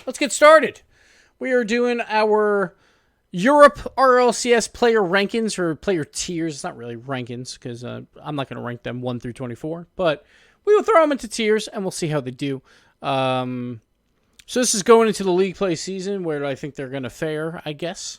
let's get started. We are doing our Europe RLCS player rankings or player tiers. It's not really rankings because I'm not going to rank them 1 through 24, but we will throw them into tiers and we'll see how they do. So this is going into the league play season where I think they're going to fare, I guess,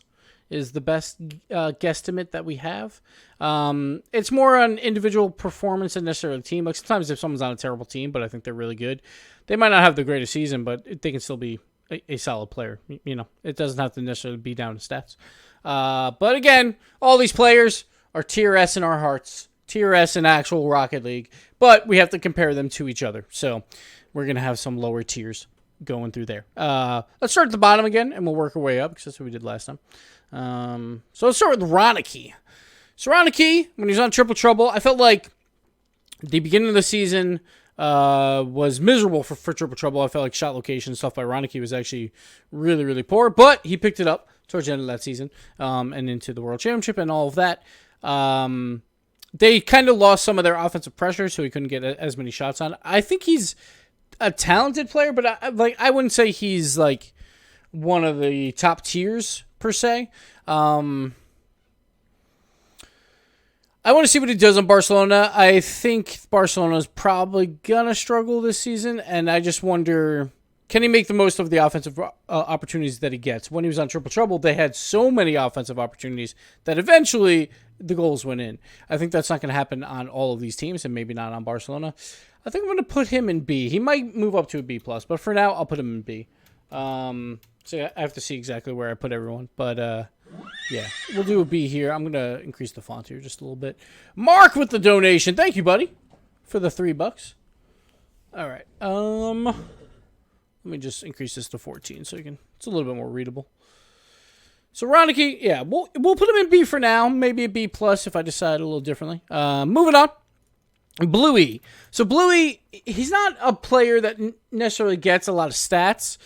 is the best guesstimate that we have. It's more on individual performance than necessarily the team. Like sometimes if someone's on a terrible team, but I think they're really good, they might not have the greatest season, but they can still be a solid player. You know, it doesn't have to necessarily be down to stats. But again, all these players are tier S in our hearts, tier S in actual Rocket League, but we have to compare them to each other. So we're going to have some lower tiers going through there. Let's start at the bottom again, and we'll work our way up, because that's what we did last time. So let's start with Ronicky. So Ronicky, when he was on Triple Trouble, I felt like the beginning of the season was miserable for Triple Trouble. I felt like shot location stuff by Ronicky was actually really, really poor, but he picked it up towards the end of that season and into the World Championship and all of that. They kind of lost some of their offensive pressure, so he couldn't get as many shots on. I think he's a talented player, but I wouldn't say he's like one of the top tiers per se. I want to see what he does in Barcelona. I think Barcelona is probably gonna struggle this season, and I just wonder, can he make the most of the offensive opportunities that he gets? When he was on Triple Trouble, they had so many offensive opportunities that eventually the goals went in. I think that's not going to happen on all of these teams, and maybe not on Barcelona. I think I'm going to put him in B. He might move up to a B+, but for now, I'll put him in B. So I have to see exactly where I put everyone. But, yeah, we'll do a B here. I'm going to increase the font here just a little bit. Mark with the donation. Thank you, buddy, for the $3. All right. Let me just increase this to 14 so it's a little bit more readable. So Ronicky, yeah, we'll put him in B for now. Maybe a B+ if I decide a little differently. Moving on. Bluey. So Bluey, he's not a player that necessarily gets a lot of stats.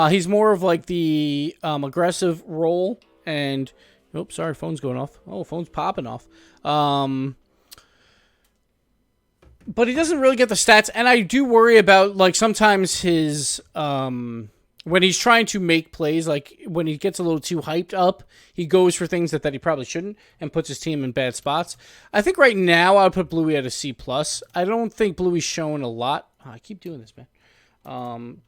He's more of like the aggressive role. And, oops, sorry, phone's going off. Oh, phone's popping off. But he doesn't really get the stats. And I do worry about, like, sometimes his, when he's trying to make plays, like when he gets a little too hyped up, he goes for things that he probably shouldn't and puts his team in bad spots. I think right now I would put Bluey at a C+. I don't think Bluey's shown a lot. Oh, I keep doing this, man.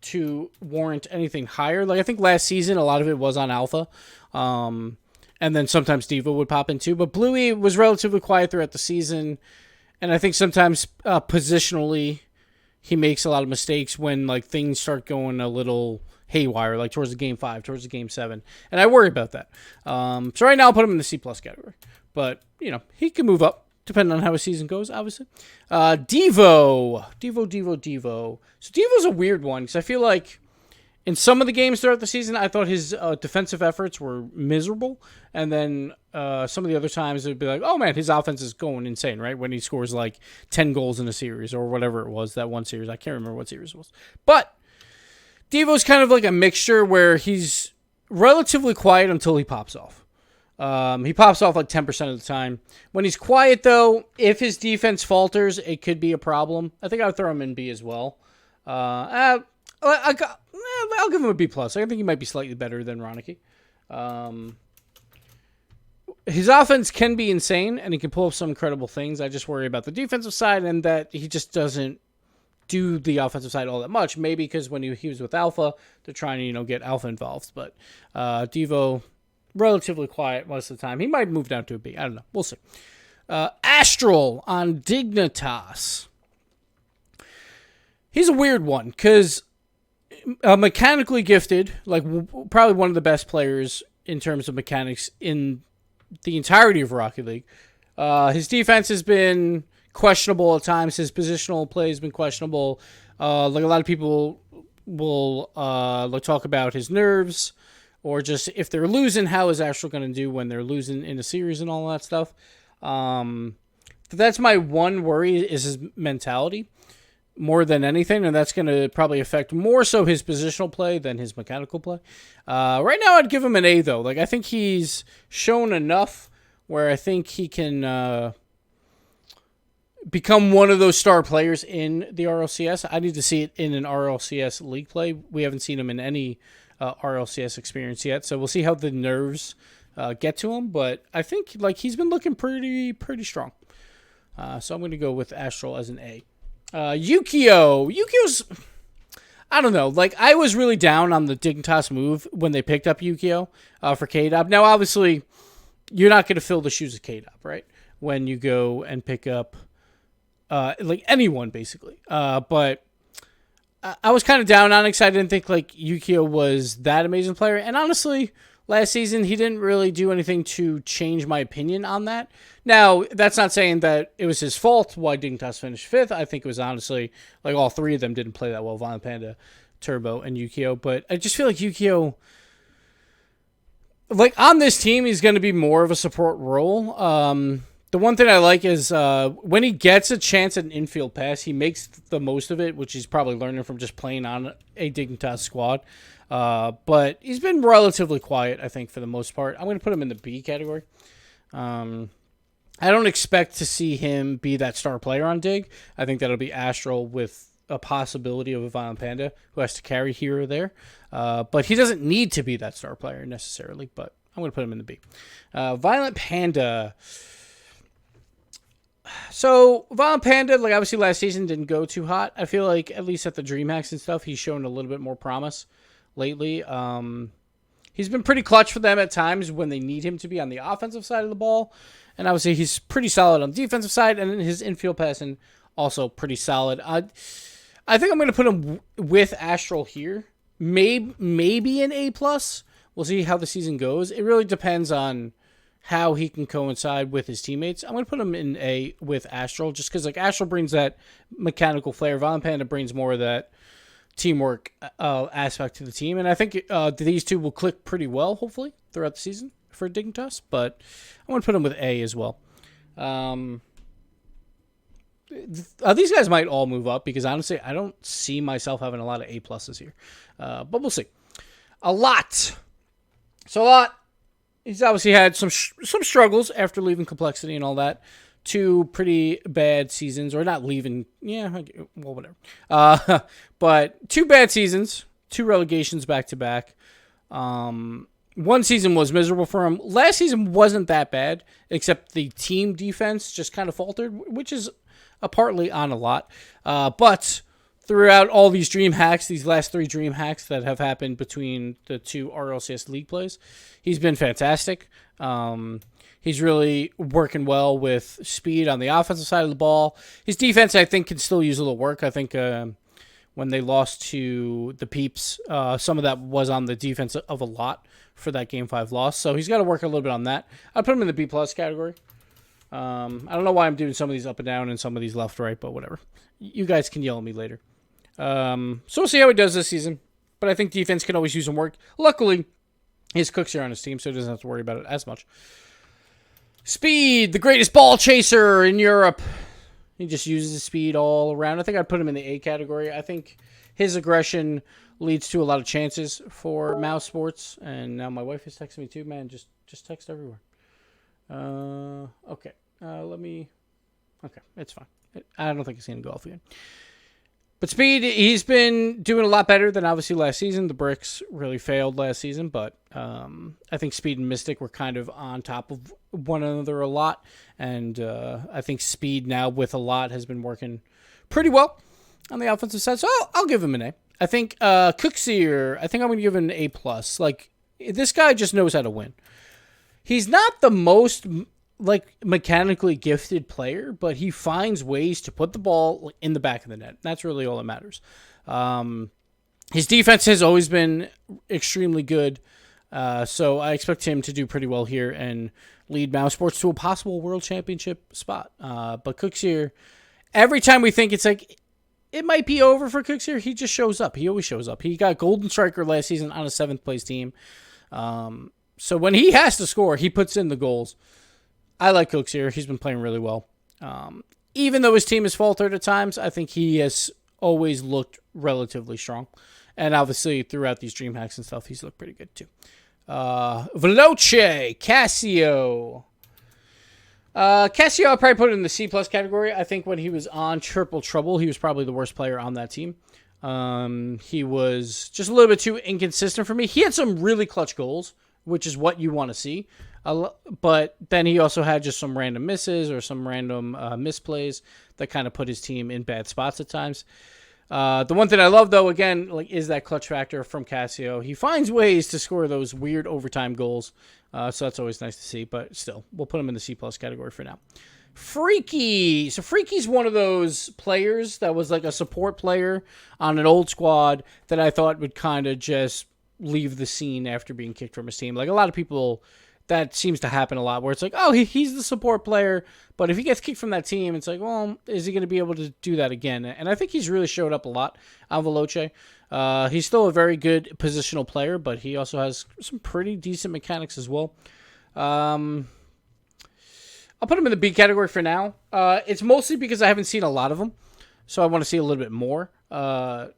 To warrant anything higher. Like I think last season a lot of it was on Alpha. And then sometimes Diva would pop in too. But Bluey was relatively quiet throughout the season. And I think sometimes positionally he makes a lot of mistakes when like things start going a little haywire, like towards the game 5, towards the game 7. And I worry about that. So right now I'll put him in the C+ category. But, you know, he can move up depending on how his season goes, obviously. Devo. So Devo's a weird one because I feel like in some of the games throughout the season, I thought his defensive efforts were miserable. And then some of the other times it would be like, oh, man, his offense is going insane, right? When he scores like 10 goals in a series or whatever it was, that one series. I can't remember what series it was. But Devo's kind of like a mixture where he's relatively quiet until he pops off. He pops off like 10% of the time. When he's quiet, though, if his defense falters, it could be a problem. I think I would throw him in B as well. I'll give him a B+. I think he might be slightly better than Ronicky. His offense can be insane, and he can pull up some incredible things. I just worry about the defensive side and that he just doesn't do the offensive side all that much. Maybe because when he was with Alpha, they're trying to, get Alpha involved. But Devo, relatively quiet most of the time. He might move down to a B. I don't know. We'll see. Astral on Dignitas. He's a weird one because mechanically gifted, like probably one of the best players in terms of mechanics in the entirety of Rocket League. His defense has been questionable at times. His positional play has been questionable. Like a lot of people will talk about his nerves or just if they're losing, how is Astral going to do when they're losing in a series and all that stuff. That's my one worry is his mentality more than anything, and that's going to probably affect more so his positional play than his mechanical play. Right now, I'd give him an A, though. Like I think he's shown enough where I think he can become one of those star players in the RLCS. I need to see it in an RLCS league play. We haven't seen him in any RLCS experience yet, so we'll see how the nerves get to him. But I think like he's been looking pretty strong. So I'm going to go with Astral as an A. Yukio's, I don't know. Like, I was really down on the Dignitas move when they picked up Yukio for K-Dop. Now, obviously, you're not going to fill the shoes of K-Dop, right? When you go and pick up, like, anyone, basically. But I was kind of down on it because I didn't think, like, Yukio was that amazing player. And honestly, last season, he didn't really do anything to change my opinion on that. Now, that's not saying that it was his fault why Dignitas finished 5th. I think it was honestly, like, all three of them didn't play that well, Violent Panda, Turbo, and Yukio. But I just feel like Yukio, like, on this team, he's going to be more of a support role. The one thing I like is when he gets a chance at an infield pass, he makes the most of it, which he's probably learning from just playing on a Dignitas squad. But he's been relatively quiet, I think, for the most part. I'm going to put him in the B category. I don't expect to see him be that star player on Dig. I think that'll be Astral with a possibility of a Violent Panda who has to carry here or there. But he doesn't need to be that star player necessarily, but I'm going to put him in the B. Violent Panda. So, Violent Panda, like, obviously last season didn't go too hot. I feel like, at least at the DreamHacks and stuff, he's shown a little bit more promise lately. He's been pretty clutch for them at times when they need him to be on the offensive side of the ball. And obviously he's pretty solid on the defensive side, and his infield passing also pretty solid. I think I'm going to put him with Astral here. Maybe an A+. We'll see how the season goes. It really depends on how he can coincide with his teammates. I'm going to put him in A with Astral just because, like, Astral brings that mechanical flair. Violent Panda brings more of that teamwork aspect to the team. And I think these two will click pretty well, hopefully, throughout the season for Dignitas. But I'm going to put them with A as well. These guys might all move up because, honestly, I don't see myself having a lot of A+ here. But we'll see. A lot. So a lot. He's obviously had some struggles after leaving Complexity and all that. 2 pretty bad seasons, or not leaving. Yeah, well, whatever. But 2 bad seasons, 2 relegations back to back. One season was miserable for him. Last season wasn't that bad, except the team defense just kind of faltered, which is partly on a lot. But throughout all these DreamHacks, these last 3 DreamHacks that have happened between the 2 RLCS league plays, he's been fantastic. He's really working well with speed on the offensive side of the ball. His defense, I think, can still use a little work. I think when they lost to the Peeps, some of that was on the defense of a lot for that Game 5 loss. So he's got to work a little bit on that. I'd put him in the B+ category. I don't know why I'm doing some of these up and down and some of these left, right, but whatever. You guys can yell at me later. So we'll see how he does this season. But I think defense can always use some work. Luckily, his Cooks here on his team, so he doesn't have to worry about it as much. Speed, the greatest ball chaser in Europe. He just uses his speed all around. I think I'd put him in the A category. I think his aggression leads to a lot of chances for Mousesports. And now my wife is texting me too, man. Just text everywhere. Okay. Okay, it's fine. I don't think he's going to go off again. But Speed, he's been doing a lot better than obviously last season. The bricks really failed last season, but I think Speed and Mystic were kind of on top of one another a lot. And I think Speed now with a lot has been working pretty well on the offensive side. So I'll give him an A. I think Cooksier, I think I'm going to give him an A+. Like, this guy just knows how to win. He's not the most mechanically gifted player, but he finds ways to put the ball in the back of the net. That's really all that matters. His defense has always been extremely good, so I expect him to do pretty well here and lead Mousesports to a possible world championship spot. But Cooksier, every time we think it's like it might be over for Cooksier, he just shows up. He always shows up. He got Golden Striker last season on a 7th place team. So when he has to score, he puts in the goals. I like Cooksier. He's been playing really well. Even though his team has faltered at times, I think he has always looked relatively strong. And obviously, throughout these DreamHacks and stuff, he's looked pretty good too. Veloce, Casio. Cassio, I'll probably put in the C plus category. I think when he was on Triple Trouble, he was probably the worst player on that team. He was just a little bit too inconsistent for me. He had some really clutch goals, which is what you want to see. But then he also had just some random misses or some random misplays that kind of put his team in bad spots at times. The one thing I love, though, again, like, is that clutch factor from Cassio. He finds ways to score those weird overtime goals, so that's always nice to see. But still, we'll put him in the C plus category for now. Freaky. So Freaky's one of those players that was like a support player on an old squad that I thought would kind of just leave the scene after being kicked from his team. Like a lot of people, that seems to happen a lot where it's like, oh, he's the support player, but if he gets kicked from that team, it's like, well, is he going to be able to do that again? And I think he's really showed up a lot on Veloce. He's still a very good positional player, but he also has some pretty decent mechanics as well. I'll put him in the B category for now. It's mostly because I haven't seen a lot of them, so I want to see a little bit more. But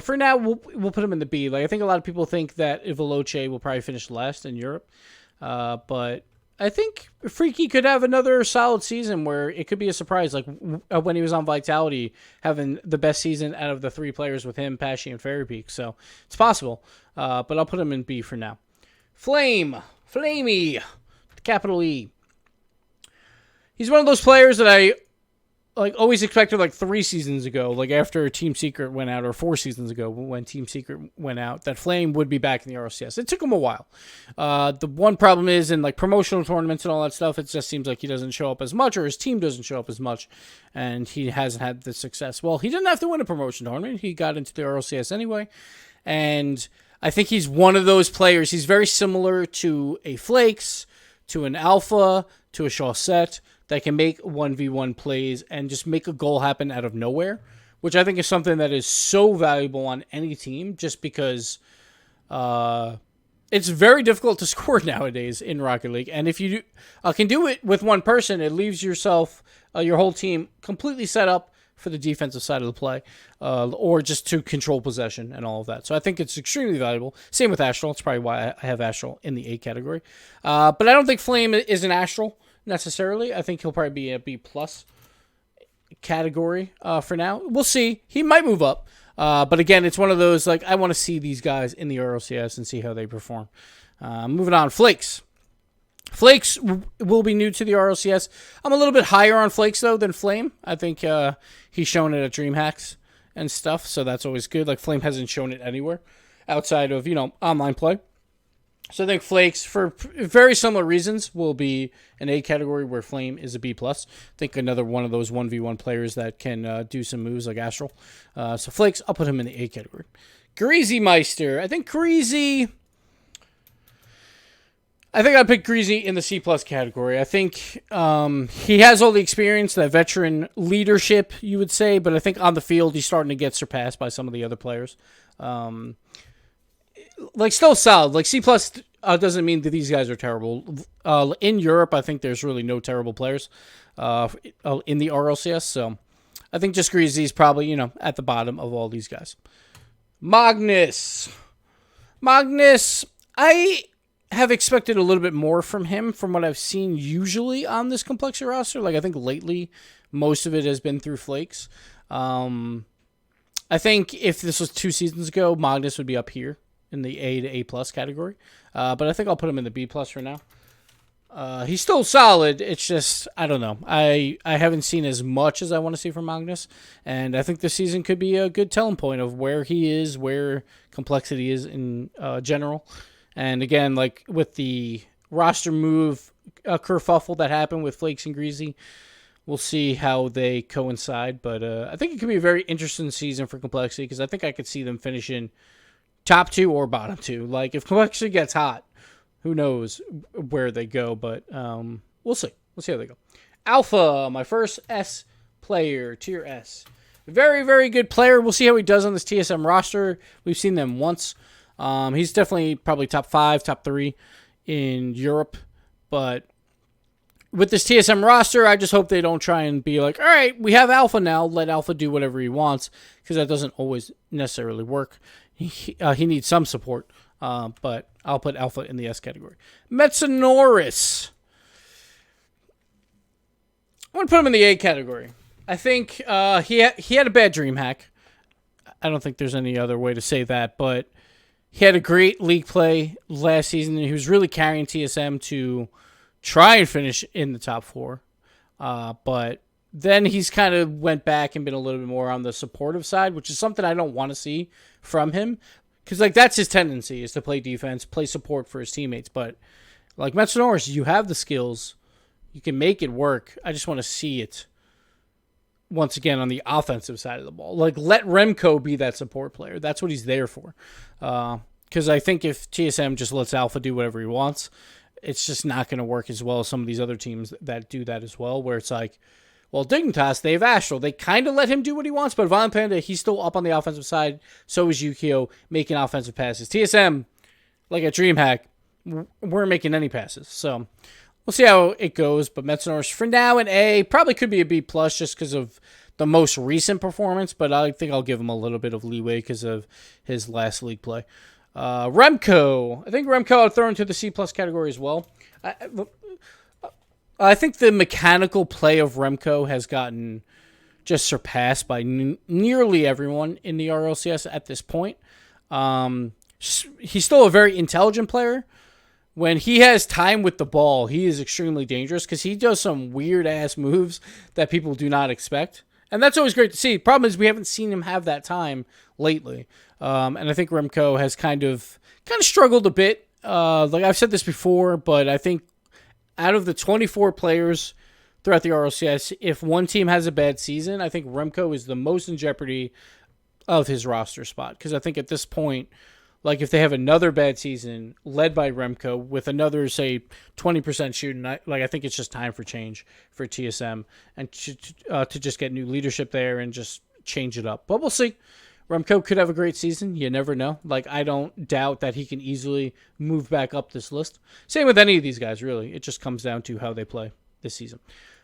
for now, we'll put him in the B. Like I think a lot of people think that Veloce will probably finish last in Europe, but I think Freaky could have another solid season where it could be a surprise, like when he was on Vitality, having the best season out of the three players with him, Pesci, and Fairy Peak. So it's possible, but I'll put him in B for now. Flamey, capital E. He's one of those players that I always expected 3 seasons ago, like after Team Secret went out, or 4 seasons ago when Team Secret went out, that Flame would be back in the RLCS. It took him a while. The one problem is in promotional tournaments and all that stuff, it just seems like he doesn't show up as much, or his team doesn't show up as much, and he hasn't had the success. Well, he didn't have to win a promotion tournament. He got into the RLCS anyway, and I think he's one of those players. He's very similar to a Flakes, to an Alpha, to a Chaussette, that can make 1v1 plays and just make a goal happen out of nowhere, which I think is something that is so valuable on any team, just because it's very difficult to score nowadays in Rocket League. And if you can do it with one person, it leaves yourself, your whole team, completely set up for the defensive side of the play, or just to control possession and all of that. So I think it's extremely valuable. Same with Astral. It's probably why I have Astral in the A category. But I don't think Flame is an Astral necessarily. I think he'll probably be a B plus category for now. We'll see. He might move up. But again, it's one of those, I want to see these guys in the RLCS and see how they perform. Moving on, Flakes. Flakes will be new to the RLCS. I'm a little bit higher on Flakes, though, than Flame. I think he's shown it at DreamHacks and stuff, so that's always good. Flame hasn't shown it anywhere outside of, online play. So I think Flakes, for very similar reasons, will be an A category, where Flame is a B+. I think another one of those 1v1 players that can do some moves like Astral. So Flakes, I'll put him in the A category. Greasy Meister. I think I'd pick Greasy in the C+ category. I think he has all the experience, that veteran leadership, you would say, but I think on the field he's starting to get surpassed by some of the other players. Still solid. C+ doesn't mean that these guys are terrible. In Europe, I think there's really no terrible players in the RLCS, so I think just Greasy's probably, at the bottom of all these guys. Magnus, I have expected a little bit more from him from what I've seen usually on this Complexity roster. I think lately, most of it has been through Flakes. I think if this was 2 seasons ago, Magnus would be up here in the A to A+ category. But I think I'll put him in the B+ for now. He's still solid. It's just, I don't know. I haven't seen as much as I want to see from Magnus. And I think this season could be a good telling point of where he is, where Complexity is in general. And again, with the roster move kerfuffle that happened with Flakes and Greasy, we'll see how they coincide. But I think it could be a very interesting season for Complexity, because I think I could see them finishing top 2 or bottom 2. If Complexity gets hot, who knows where they go. But we'll see. We'll see how they go. Alpha, my first S player, tier S. Very, very good player. We'll see how he does on this TSM roster. We've seen them once. He's definitely probably top 5, top 3 in Europe. But with this TSM roster, I just hope they don't try and be like, all right, we have Alpha now, let Alpha do whatever he wants, because that doesn't always necessarily work. He needs some support, but I'll put Alpha in the S category. Metsonoris. I'm going to put him in the A category. I think he had a bad dream hack. I don't think there's any other way to say that, but he had a great league play last season, and he was really carrying TSM to try and finish in the top 4. But then he's kind of went back and been a little bit more on the supportive side, which is something I don't want to see from him. Because, like, that's his tendency, is to play defense, play support for his teammates. But, like, Mousesports, you have the skills. You can make it work. I just want to see it, once again, on the offensive side of the ball. Like, let Remco be that support player. That's what he's there for. Because I think if TSM just lets Alpha do whatever he wants, it's just not going to work as well as some of these other teams that do that as well, where it's like, well, Dignitas, they have Astral. They kind of let him do what he wants, but Violent Panda, he's still up on the offensive side. So is Yukio, making offensive passes. TSM, like a DreamHack, weren't making any passes. So we'll see how it goes. But Mousesports, for now, an A. Probably could be a B+, just because of the most recent performance, but I think I'll give him a little bit of leeway because of his last league play. Remco. I think Remco I'll throw into the C+ category as well. I think the mechanical play of Remco has gotten just surpassed by nearly everyone in the RLCS at this point. He's still a very intelligent player. When he has time with the ball, he is extremely dangerous because he does some weird-ass moves that people do not expect. And that's always great to see. Problem is we haven't seen him have that time lately. And I think Remco has kind of struggled a bit. Like I've said this before, but I think out of the 24 players throughout the RLCS, if one team has a bad season, I think Remco is the most in jeopardy of his roster spot. Because I think at this point, like if they have another bad season led by Remco with another, say, 20% shooting, I think it's just time for change for TSM and to just get new leadership there and just change it up. But we'll see. Remco could have a great season. You never know. Like, I don't doubt that he can easily move back up this list. Same with any of these guys, really. It just comes down to how they play this season.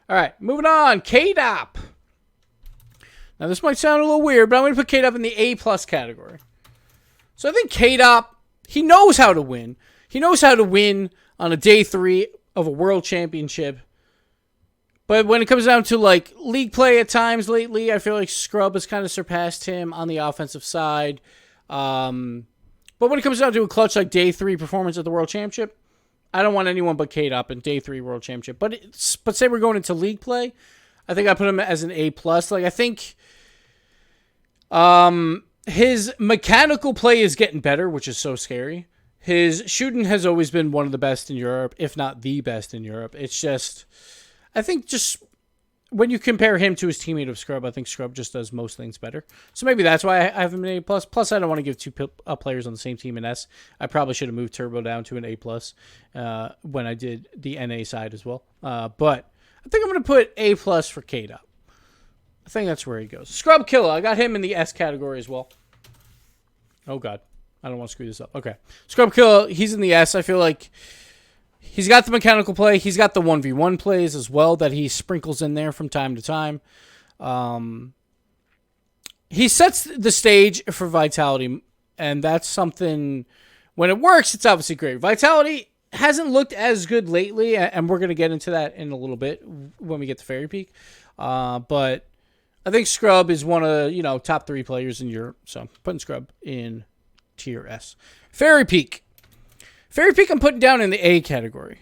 All right, moving on. K-Dop. Now, this might sound a little weird, but I'm going to put K-Dop in the A+ category. So I think K-Dop, he knows how to win. He knows how to win on a day 3 of a world championship. But when it comes down to, like, league play at times lately, I feel like Scrub has kind of surpassed him on the offensive side. But when it comes down to a clutch, like, day 3 performance at the World Championship, I don't want anyone but K-Dop in day 3 World Championship. But say we're going into league play, I think I put him as an A+. Like, I think his mechanical play is getting better, which is so scary. His shooting has always been one of the best in Europe, if not the best in Europe. It's just, I think just when you compare him to his teammate of Scrub, I think Scrub just does most things better. So maybe that's why I have him in A+. Plus, I don't want to give two players on the same team in S. I probably should have moved Turbo down to an A+, when I did the NA side as well. But I think I'm going to put A+ for K-Dop. I think that's where he goes. Scrub Killer, I got him in the S category as well. Oh, God. I don't want to screw this up. Okay. Scrub Killer, he's in the S. I feel like he's got the mechanical play. He's got the 1v1 plays as well that he sprinkles in there from time to time. He sets the stage for Vitality, and that's something, when it works, it's obviously great. Vitality hasn't looked as good lately, and we're going to get into that in a little bit when we get to Fairy Peak. But I think Scrub is one of, top 3 players in Europe. So putting Scrub in tier S. Fairy Peak. Fairy Peak I'm putting down in the A category.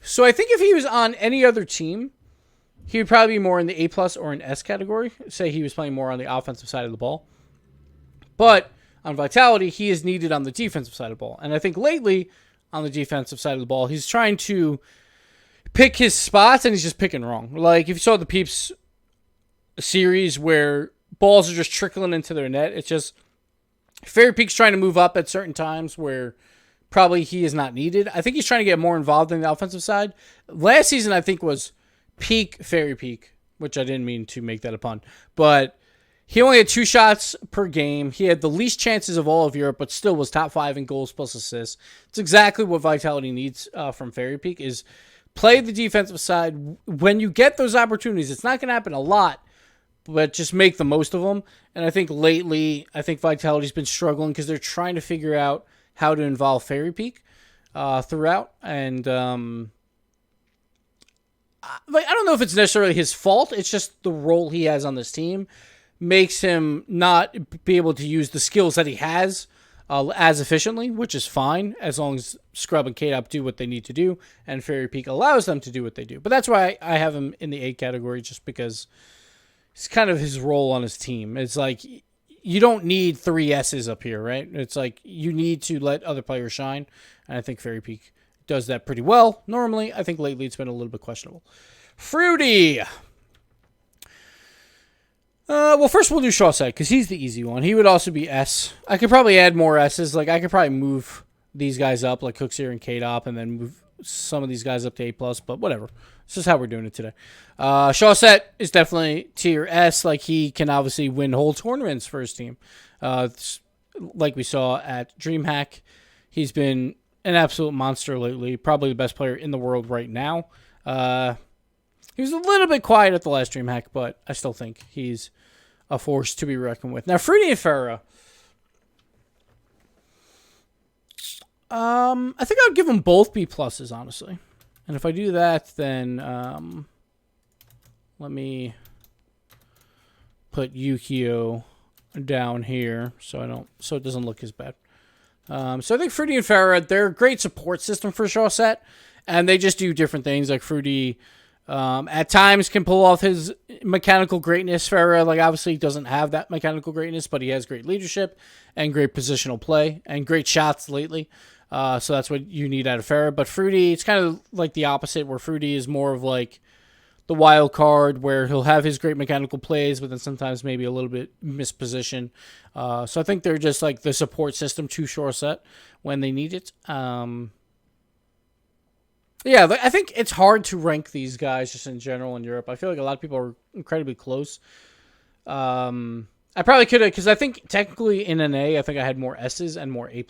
So I think if he was on any other team, he would probably be more in the A+ or an S category. Say he was playing more on the offensive side of the ball. But on Vitality, he is needed on the defensive side of the ball. And I think lately, on the defensive side of the ball, he's trying to pick his spots, and he's just picking wrong. Like, if you saw the Peeps series where balls are just trickling into their net, it's just Fairy Peak's trying to move up at certain times where probably he is not needed. I think he's trying to get more involved in the offensive side. Last season, I think, was peak Fairy Peak, which I didn't mean to make that a pun. But he only had 2 shots per game. He had the least chances of all of Europe, but still was top 5 in goals plus assists. It's exactly what Vitality needs from Fairy Peak, is play the defensive side. When you get those opportunities, it's not going to happen a lot, but just make the most of them. And I think lately, Vitality's been struggling because they're trying to figure out how to involve Fairy Peak throughout. And like, I don't know if it's necessarily his fault. It's just the role he has on this team makes him not be able to use the skills that he has as efficiently, which is fine as long as Scrub and K-Dop do what they need to do, and Fairy Peak allows them to do what they do. But that's why I have him in the 8 category, just because it's kind of his role on his team. It's like, you don't need 3 S's up here, right? It's like, you need to let other players shine, and I think Fairy Peak does that pretty well. Normally, I think lately it's been a little bit questionable. Fruity. Well, first we'll do Shawset, because he's the easy one. He would also be S. I could probably add more S's. Like, I could probably move these guys up, like Cookseer and K-Dop, and then move some of these guys up to A+, but whatever. This is how we're doing it today. Shawset is definitely tier S. Like, he can obviously win whole tournaments for his team. Like we saw at DreamHack, he's been an absolute monster lately. Probably the best player in the world right now. He was a little bit quiet at the last DreamHack, but I still think he's a force to be reckoned with. Now, Fruity and Farah. I think I would give them both B+, honestly. And if I do that, then let me put Yukio down here so it doesn't look as bad. So I think Fruity and Farah, they're a great support system for Shawset, and they just do different things. Like Fruity at times can pull off his mechanical greatness. Farah, like, obviously doesn't have that mechanical greatness, but he has great leadership and great positional play and great shots lately. So that's what you need out of Farah. But Fruity, it's kind of like the opposite, where Fruity is more of like the wild card, where he'll have his great mechanical plays, but then sometimes maybe a little bit misposition. So I think they're just like the support system to Shawset when they need it. Yeah, I think it's hard to rank these guys just in general in Europe. I feel like a lot of people are incredibly close. I probably could have, because I think technically in an A, I think I had more S's and more A+.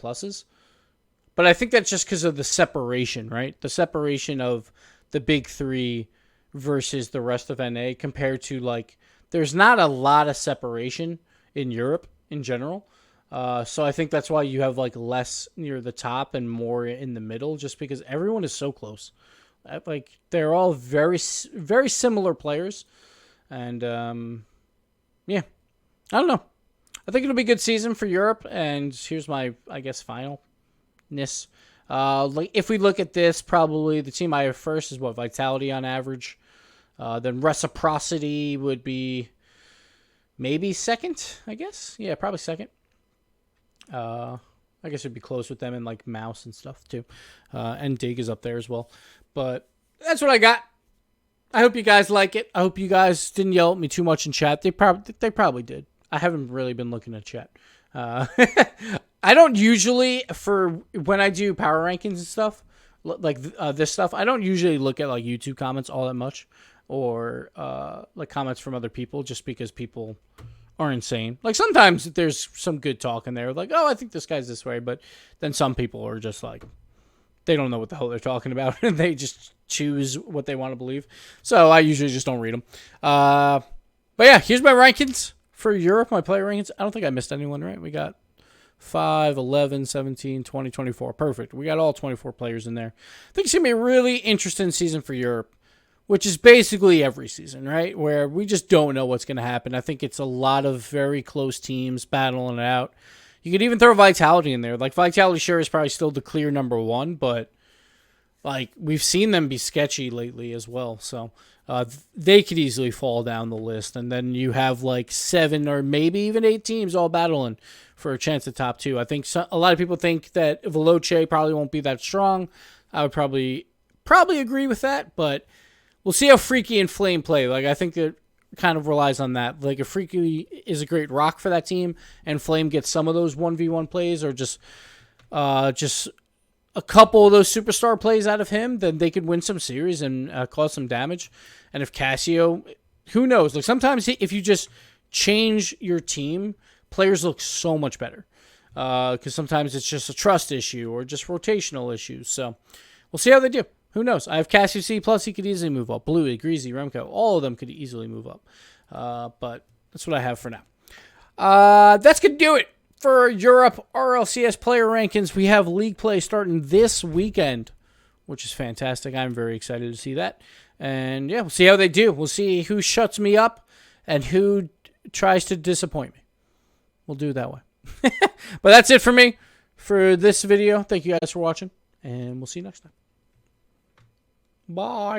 But I think that's just because of the separation, right? The separation of the big 3 versus the rest of NA compared to, like, there's not a lot of separation in Europe in general. So I think that's why you have, like, less near the top and more in the middle, just because everyone is so close. Like, they're all very, very similar players. And, yeah, I don't know. I think it'll be a good season for Europe. And here's my, I guess, finalness. Like, if we look at this, probably the team I have first is what, Vitality on average. Then Reciprocity would be maybe second, I guess. Yeah, probably second. I guess it'd be close with them in, like, Mouse and stuff too. And Dig is up there as well. But that's what I got. I hope you guys like it. I hope you guys didn't yell at me too much in chat. They probably did. I haven't really been looking at chat. I don't usually, for when I do power rankings and stuff, like this stuff, I don't usually look at, like, YouTube comments all that much, or like comments from other people, just because people are insane. Like, sometimes there's some good talk in there, like, oh, I think this guy's this way, but then some people are just like, they don't know what the hell they're talking about, and they just choose what they want to believe. So I usually just don't read them. But yeah, here's my rankings for Europe, my player rankings. I don't think I missed anyone, right? We got 5, 11, 17, 20, 24. Perfect. We got all 24 players in there. I think it's going to be a really interesting season for Europe, which is basically every season, right? Where we just don't know what's going to happen. I think it's a lot of very close teams battling it out. You could even throw Vitality in there. Like, Vitality sure is probably still the clear number 1, but, like, we've seen them be sketchy lately as well. So they could easily fall down the list. And then you have, like, 7 or maybe even 8 teams all battling for a chance at top 2. I think a lot of people think that Veloce probably won't be that strong. I would probably agree with that, but we'll see how Freaky and Flame play. Like, I think it kind of relies on that. Like, if Freaky is a great rock for that team and Flame gets some of those 1v1 plays, or just a couple of those superstar plays out of him, then they could win some series and cause some damage. And if Casio, who knows? Like, sometimes if you just change your team, players look so much better. Because sometimes it's just a trust issue or just rotational issues. So we'll see how they do. Who knows? I have Casio C+, he could easily move up. Blue, Greasy, Remco, all of them could easily move up. But that's what I have for now. That's going to do it for Europe RLCS player rankings. We have league play starting this weekend which is fantastic. I'm very excited to see that. And yeah, we'll see how they do. We'll see who shuts me up and who tries to disappoint me. We'll do it that way. But that's it for me for this video. Thank you guys for watching, and we'll see you next time. Bye.